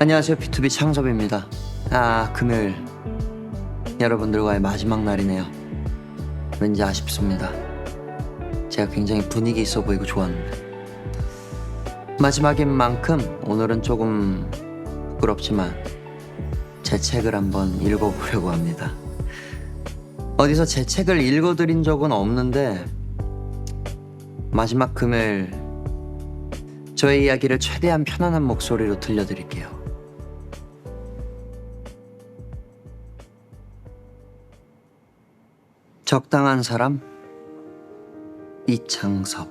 안녕하세요. B2B 창섭입니다. 금요일 여러분들과의 마지막 날이네요. 왠지 아쉽습니다. 제가 굉장히 분위기 있어 보이고 좋았는데 마지막인 만큼 오늘은 조금 부끄럽지만 제 책을 한번 읽어보려고 합니다. 어디서 제 책을 읽어드린 적은 없는데 마지막 금요일 저의 이야기를 최대한 편안한 목소리로 들려드릴게요. 적당한 사람 이창섭.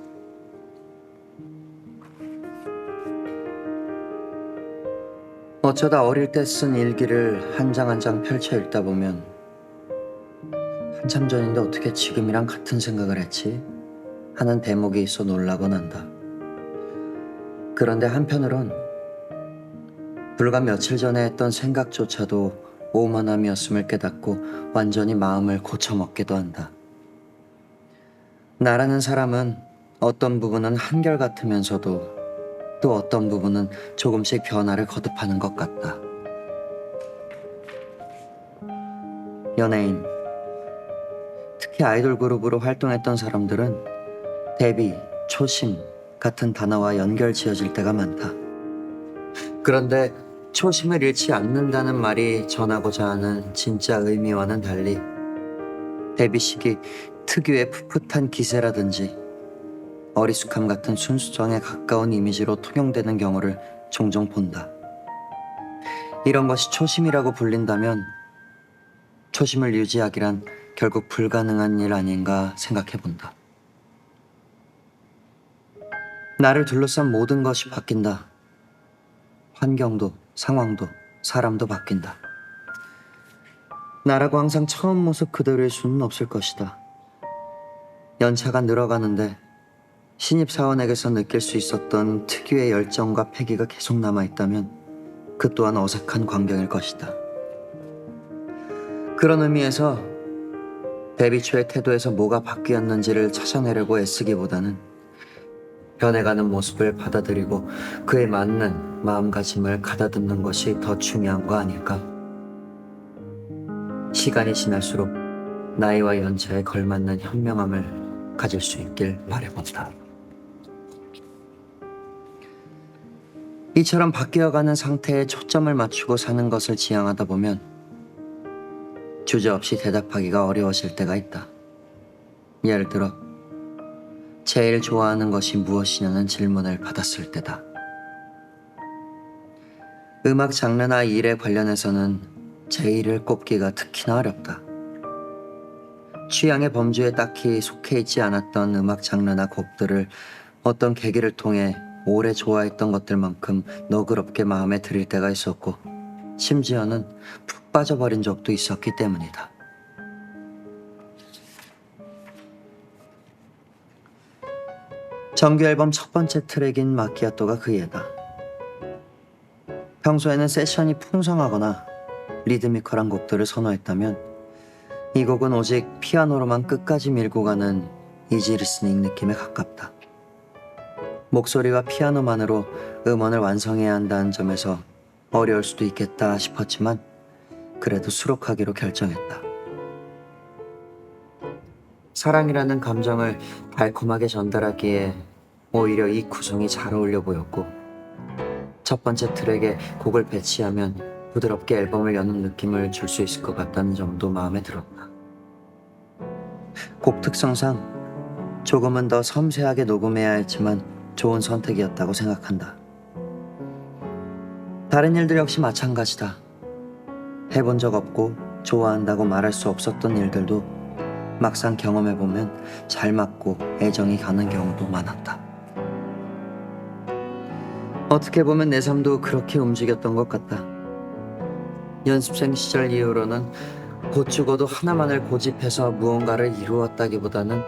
어쩌다 어릴 때 쓴 일기를 한 장 한 장 펼쳐 읽다 보면 한참 전인데 어떻게 지금이랑 같은 생각을 했지? 하는 대목이 있어 놀라곤 한다. 그런데 한편으론 불과 며칠 전에 했던 생각조차도 오만함이었음을 깨닫고 완전히 마음을 고쳐먹기도 한다. 나라는 사람은 어떤 부분은 한결같으면서도 또 어떤 부분은 조금씩 변화를 거듭하는 것 같다. 연예인, 특히 아이돌 그룹으로 활동했던 사람들은 데뷔, 초심 같은 단어와 연결 지어질 때가 많다. 그런데 초심을 잃지 않는다는 말이 전하고자 하는 진짜 의미와는 달리 데뷔 시기 특유의 풋풋한 기세라든지 어리숙함 같은 순수성에 가까운 이미지로 통용되는 경우를 종종 본다. 이런 것이 초심이라고 불린다면 초심을 유지하기란 결국 불가능한 일 아닌가 생각해본다. 나를 둘러싼 모든 것이 바뀐다. 환경도, 상황도, 사람도 바뀐다. 나라고 항상 처음 모습 그대로일 수는 없을 것이다. 연차가 늘어가는데 신입사원에게서 느낄 수 있었던 특유의 열정과 패기가 계속 남아있다면 그 또한 어색한 광경일 것이다. 그런 의미에서 데뷔 초의 태도에서 뭐가 바뀌었는지를 찾아내려고 애쓰기보다는 변해가는 모습을 받아들이고 그에 맞는 마음가짐을 가다듬는 것이 더 중요한 거 아닐까? 시간이 지날수록 나이와 연차에 걸맞는 현명함을 가질 수 있길 바라본다. 이처럼 바뀌어가는 상태에 초점을 맞추고 사는 것을 지향하다 보면 주저없이 대답하기가 어려워질 때가 있다. 예를 들어 제일 좋아하는 것이 무엇이냐는 질문을 받았을 때다. 음악 장르나 일에 관련해서는 제일을 꼽기가 특히나 어렵다. 취향의 범주에 딱히 속해 있지 않았던 음악 장르나 곡들을 어떤 계기를 통해 오래 좋아했던 것들만큼 너그럽게 마음에 들일 때가 있었고 심지어는 푹 빠져버린 적도 있었기 때문이다. 정규 앨범 첫 번째 트랙인 마키아토가 그 예다. 평소에는 세션이 풍성하거나 리드미컬한 곡들을 선호했다면 이 곡은 오직 피아노로만 끝까지 밀고 가는 이지 리스닝 느낌에 가깝다. 목소리와 피아노만으로 음원을 완성해야 한다는 점에서 어려울 수도 있겠다 싶었지만 그래도 수록하기로 결정했다. 사랑이라는 감정을 달콤하게 전달하기에 오히려 이 구성이 잘 어울려 보였고 첫 번째 트랙에 곡을 배치하면 부드럽게 앨범을 여는 느낌을 줄 수 있을 것 같다는 점도 마음에 들었다. 곡 특성상 조금은 더 섬세하게 녹음해야 했지만 좋은 선택이었다고 생각한다. 다른 일들 역시 마찬가지다. 해본 적 없고 좋아한다고 말할 수 없었던 일들도 막상 경험해보면 잘 맞고 애정이 가는 경우도 많았다. 어떻게 보면 내 삶도 그렇게 움직였던 것 같다. 연습생 시절 이후로는 곧 죽어도 하나만을 고집해서 무언가를 이루었다기보다는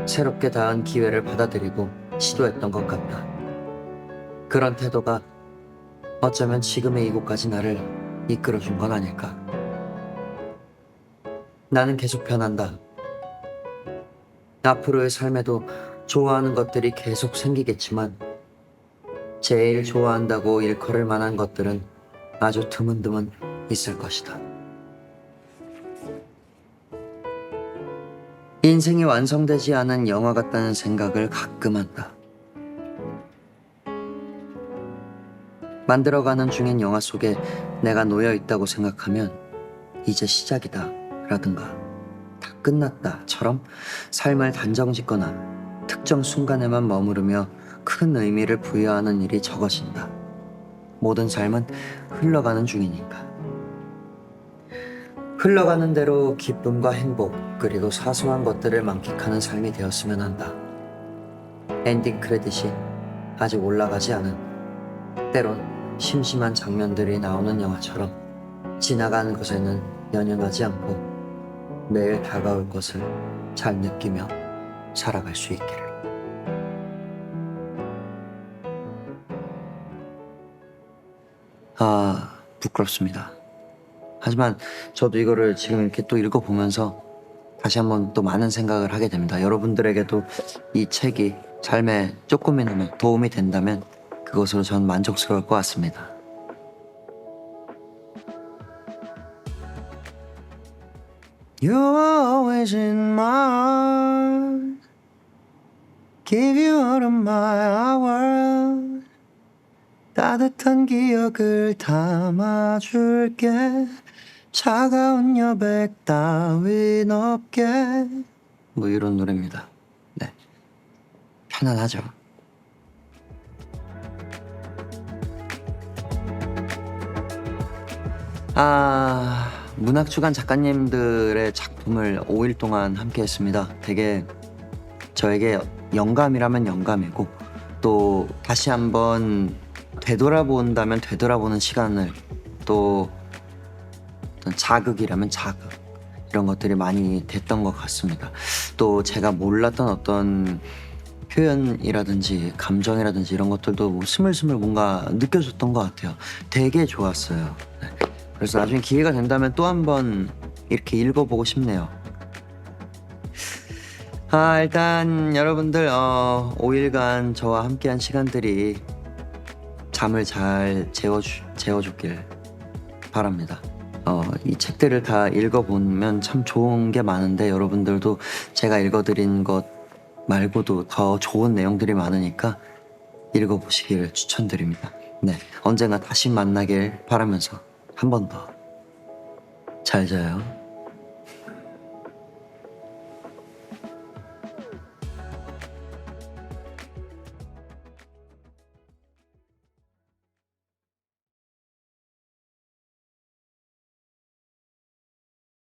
새롭게 닿은 기회를 받아들이고 시도했던 것 같다. 그런 태도가 어쩌면 지금의 이곳까지 나를 이끌어준 건 아닐까. 나는 계속 변한다. 앞으로의 삶에도 좋아하는 것들이 계속 생기겠지만 제일 좋아한다고 일컬을 만한 것들은 아주 드문드문 있을 것이다. 인생이 완성되지 않은 영화 같다는 생각을 가끔 한다. 만들어가는 중인 영화 속에 내가 놓여 있다고 생각하면 이제 시작이다 라든가 다 끝났다처럼 삶을 단정짓거나 특정 순간에만 머무르며 큰 의미를 부여하는 일이 적어진다. 모든 삶은 흘러가는 중이니까. 흘러가는 대로 기쁨과 행복 그리고 사소한 것들을 만끽하는 삶이 되었으면 한다. 엔딩 크레딧이 아직 올라가지 않은, 때론 심심한 장면들이 나오는 영화처럼 지나가는 것에는 연연하지 않고 매일 다가올 것을 잘 느끼며 살아갈 수 있기를. 부끄럽습니다. 하지만 저도 이거를 지금 이렇게 또 읽어보면서 다시 한번 또 많은 생각을 하게 됩니다. 여러분들에게도 이 책이 삶에 조금이나마 도움이 된다면 그것으로 전 만족스러울 것 같습니다. You're always in my Give you all of my world 따뜻한 기억을 담아줄게 차가운 여백 따윈 없게 뭐 이런 노래입니다. 네, 편안하죠. 문학주간 작가님들의 작품을 5일 동안 함께 했습니다. 되게 저에게 영감이라면 영감이고 또 다시 한번 되돌아본다면 되돌아보는 시간을 또 어떤 자극이라면 자극 이런 것들이 많이 됐던 것 같습니다. 또 제가 몰랐던 어떤 표현이라든지 감정이라든지 이런 것들도 뭐 스물스물 뭔가 느껴졌던 것 같아요. 되게 좋았어요. 네. 그래서 나중에 기회가 된다면 또 한번 이렇게 읽어보고 싶네요. 일단 여러분들 5일간 저와 함께한 시간들이 잠을 잘 재워줬길 바랍니다. 이 책들을 다 읽어보면 참 좋은 게 많은데 여러분들도 제가 읽어드린 것 말고도 더 좋은 내용들이 많으니까 읽어보시길 추천드립니다. 네, 언젠가 다시 만나길 바라면서 한 번 더 잘 자요.